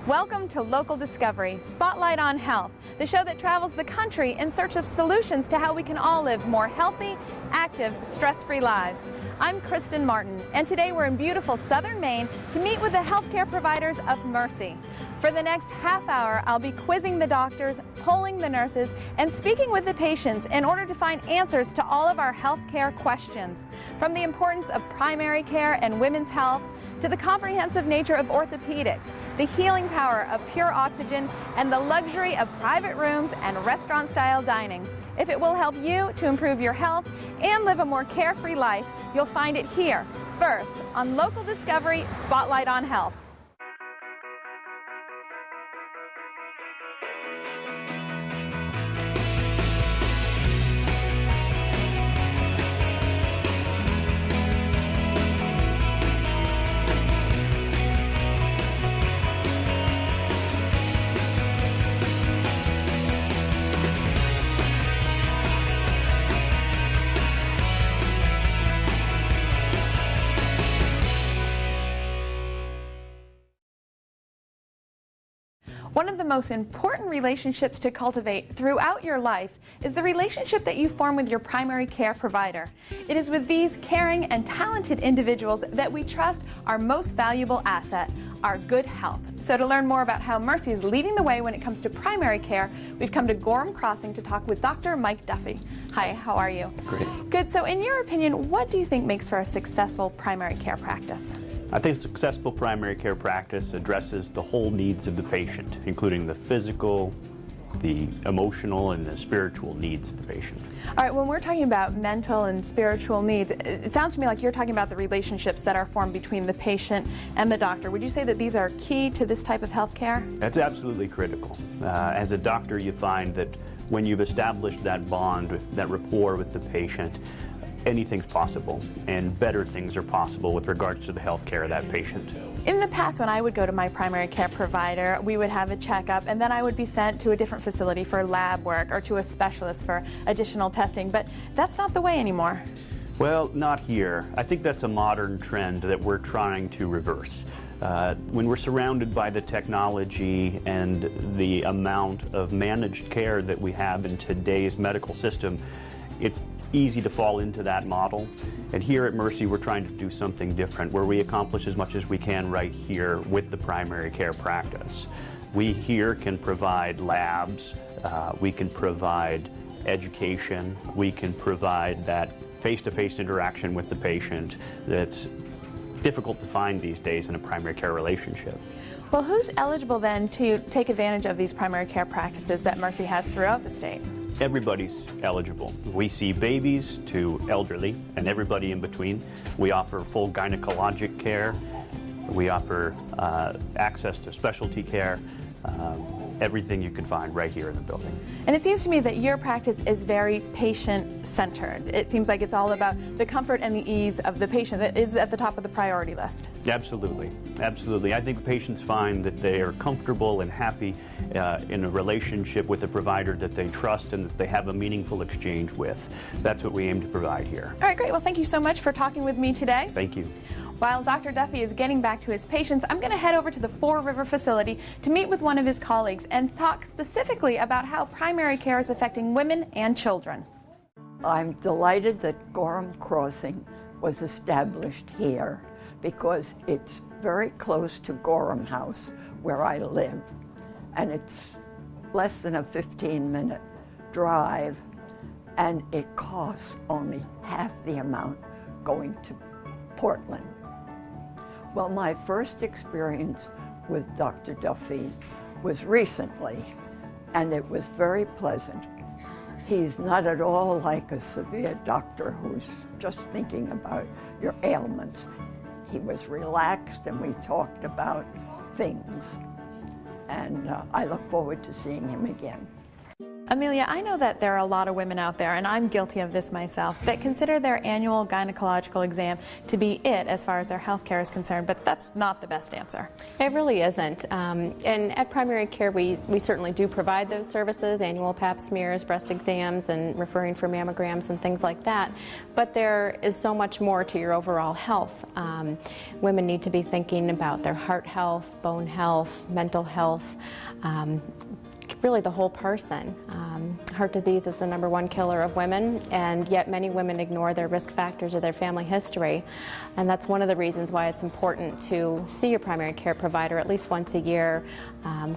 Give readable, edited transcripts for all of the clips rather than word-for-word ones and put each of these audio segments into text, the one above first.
Welcome to Local Discovery, Spotlight on Health, the show that travels the country in search of solutions to how we can all live more healthy, active, stress-free lives. I'm Kristen Martin, and today we're in beautiful southern Maine to meet with the healthcare providers of Mercy. For the next half hour, I'll be quizzing the doctors, polling the nurses, and speaking with the patients in order to find answers to all of our healthcare questions. From the importance of primary care and women's health, to the comprehensive nature of orthopedics, the healing power of pure oxygen, and the luxury of private rooms and restaurant-style dining. If it will help you to improve your health and live a more carefree life, you'll find it here, first on Local Discovery, Spotlight on Health. One of the most important relationships to cultivate throughout your life is the relationship that you form with your primary care provider. It is with these caring and talented individuals that we trust our most valuable asset, our good health. So to learn more about how Mercy is leading the way when it comes to primary care, we've come to Gorham Crossing to talk with Dr. Mike Duffy. Hi, how are you? Great. Good. So in your opinion, what do you think makes for a successful primary care practice? I think a successful primary care practice addresses the whole needs of the patient, including the physical, the emotional, and the spiritual needs of the patient. All right, when we're talking about mental and spiritual needs, it sounds to me like you're talking about the relationships that are formed between the patient and the doctor. Would you say that these are key to this type of health care? That's absolutely critical. As a doctor, you find that when you've established that bond, that rapport with the patient, anything's possible, and better things are possible with regards to the health care of that patient. In the past, when I would go to my primary care provider, we would have a checkup, and then I would be sent to a different facility for lab work or to a specialist for additional testing, but that's not the way anymore. Well, not here. I think that's a modern trend that we're trying to reverse. When we're surrounded by the technology and the amount of managed care that we have in today's medical system, it's easy to fall into that model. And here at Mercy, we're trying to do something different, where we accomplish as much as we can right here with the primary care practice. We here can provide labs, we can provide education, we can provide that face-to-face interaction with the patient that's difficult to find these days in a primary care relationship. Well, who's eligible then to take advantage of these primary care practices that Mercy has throughout the state? Everybody's eligible. We see babies to elderly and everybody in between. We offer full gynecologic care. We offer access to specialty care. Everything you can find right here in the building. And it seems to me that your practice is very patient-centered. It seems like it's all about the comfort and the ease of the patient that is at the top of the priority list. Absolutely, absolutely. I think patients find that they are comfortable and happy in a relationship with a provider that they trust and that they have a meaningful exchange with. That's what we aim to provide here. All right, great. Well, thank you so much for talking with me today. Thank you. While Dr. Duffy is getting back to his patients, I'm going to head over to the Four River facility to meet with one of his colleagues and talk specifically about how primary care is affecting women and children. I'm delighted that Gorham Crossing was established here because it's very close to Gorham House, where I live, and it's less than a 15-minute drive, and it costs only half the amount going to Portland. Well, my first experience with Dr. Duffy was recently, and it was very pleasant. He's not at all like a severe doctor who's just thinking about your ailments. He was relaxed and we talked about things, and I look forward to seeing him again. Amelia, I know that there are a lot of women out there, and I'm guilty of this myself, that consider their annual gynecological exam to be it as far as their health care is concerned, but that's not the best answer. It really isn't. And at primary care, we certainly do provide those services, annual pap smears, breast exams, and referring for mammograms and things like that. But there is so much more to your overall health. Women need to be thinking about their heart health, bone health, mental health, really the whole person. Heart disease is the #1 killer of women, and yet many women ignore their risk factors or their family history. And that's one of the reasons why it's important to see your primary care provider at least once a year,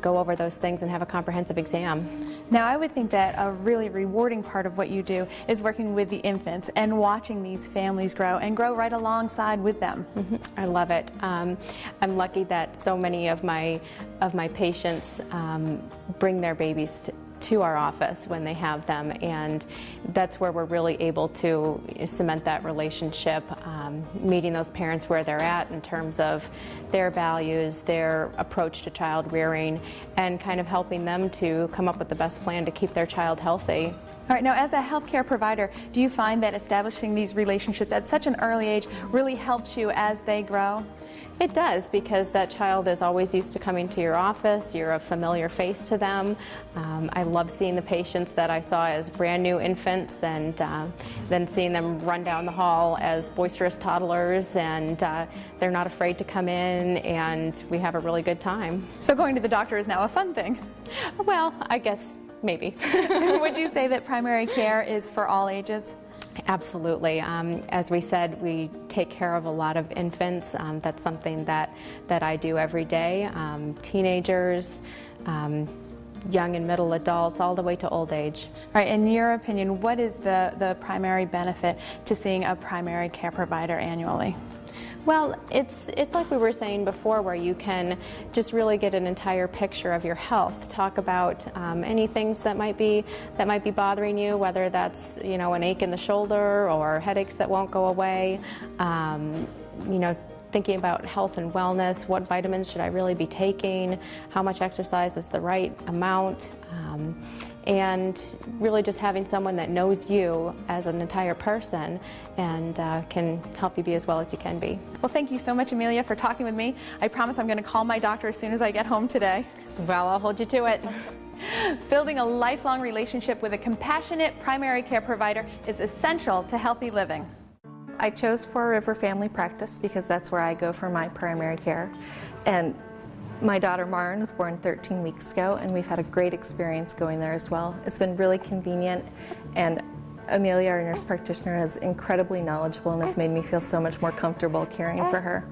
go over those things and have a comprehensive exam. Now, I would think that a really rewarding part of what you do is working with the infants and watching these families grow and grow right alongside with them. I love it. I'm lucky that so many of my patients bring their babies to our office when they have them, and that's where we're really able to cement that relationship, meeting those parents where they're at in terms of their values, their approach to child rearing, and kind of helping them to come up with the best plan to keep their child healthy. All right, now as a healthcare provider, do you find that establishing these relationships at such an early age really helps you as they grow? It does, because that child is always used to coming to your office. You're a familiar face to them. I love seeing the patients that I saw as brand new infants, and then seeing them run down the hall as boisterous toddlers, and they're not afraid to come in, and we have a really good time. So going to the doctor is now a fun thing? Well, I guess maybe. Would you say that primary care is for all ages? Absolutely. As we said, we take care of a lot of infants. That's something that I do every day. Teenagers, young and middle adults, all the way to old age. All right, in your opinion, what is the primary benefit to seeing a primary care provider annually? Well, it's like we were saying before, where you can just really get an entire picture of your health. Talk about any things that might be bothering you, whether that's an ache in the shoulder or headaches that won't go away. Thinking about health and wellness, what vitamins should I really be taking, how much exercise is the right amount, and really just having someone that knows you as an entire person and can help you be as well as you can be. Well, thank you so much, Amelia, for talking with me. I promise I'm going to call my doctor as soon as I get home today. Well, I'll hold you to it. Building a lifelong relationship with a compassionate primary care provider is essential to healthy living. I chose Four River Family Practice because that's where I go for my primary care. And my daughter Maren was born 13 weeks ago, and we've had a great experience going there as well. It's been really convenient, and Amelia, our nurse practitioner, is incredibly knowledgeable and has made me feel so much more comfortable caring for her.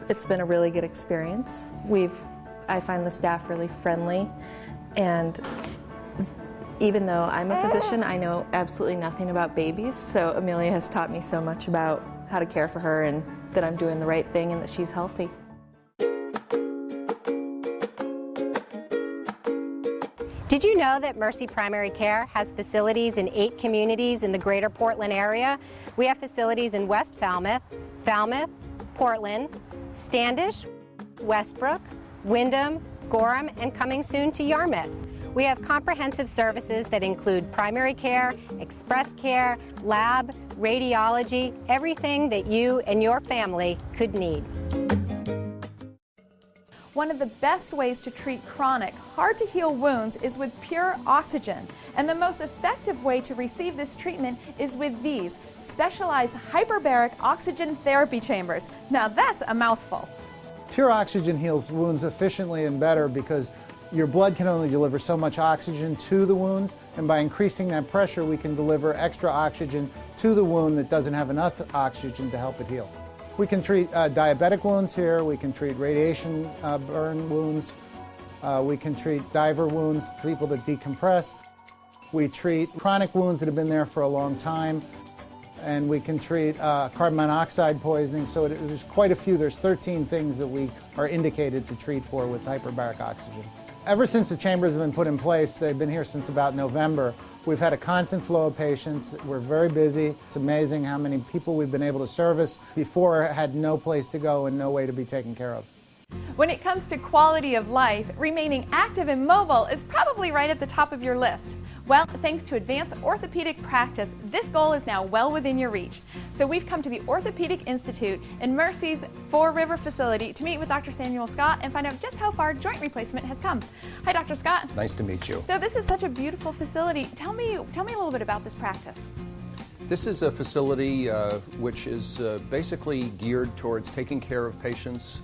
It's been a really good experience. I find the staff really friendly, and even though I'm a physician, I know absolutely nothing about babies, so Amelia has taught me so much about how to care for her and that I'm doing the right thing and that she's healthy. Did you know that Mercy Primary Care has facilities in 8 communities in the greater Portland area? We have facilities in West Falmouth, Portland, Standish, Westbrook, Wyndham, Gorham, and coming soon to Yarmouth. We have comprehensive services that include primary care, express care, lab, radiology, everything that you and your family could need. One of the best ways to treat chronic, hard-to-heal wounds is with pure oxygen. And the most effective way to receive this treatment is with these specialized hyperbaric oxygen therapy chambers. Now that's a mouthful. Pure oxygen heals wounds efficiently and better because your blood can only deliver so much oxygen to the wounds, and by increasing that pressure we can deliver extra oxygen to the wound that doesn't have enough oxygen to help it heal. We can treat diabetic wounds here, we can treat radiation burn wounds, we can treat diver wounds, people that decompress. We treat chronic wounds that have been there for a long time, and we can treat carbon monoxide poisoning. So there's quite a few. There's 13 things that we are indicated to treat for with hyperbaric oxygen. Ever since the chambers have been put in place, they've been here since about November, we've had a constant flow of patients. We're very busy. It's amazing how many people we've been able to service before had no place to go and no way to be taken care of. When it comes to quality of life, remaining active and mobile is probably right at the top of your list. Well, thanks to advanced orthopedic practice, this goal is now well within your reach. So we've come to the Orthopedic Institute in Mercy's Fore River facility to meet with Dr. Samuel Scott and find out just how far joint replacement has come. Hi, Dr. Scott. Nice to meet you. So this is such a beautiful facility. Tell me a little bit about this practice. This is a facility which is basically geared towards taking care of patients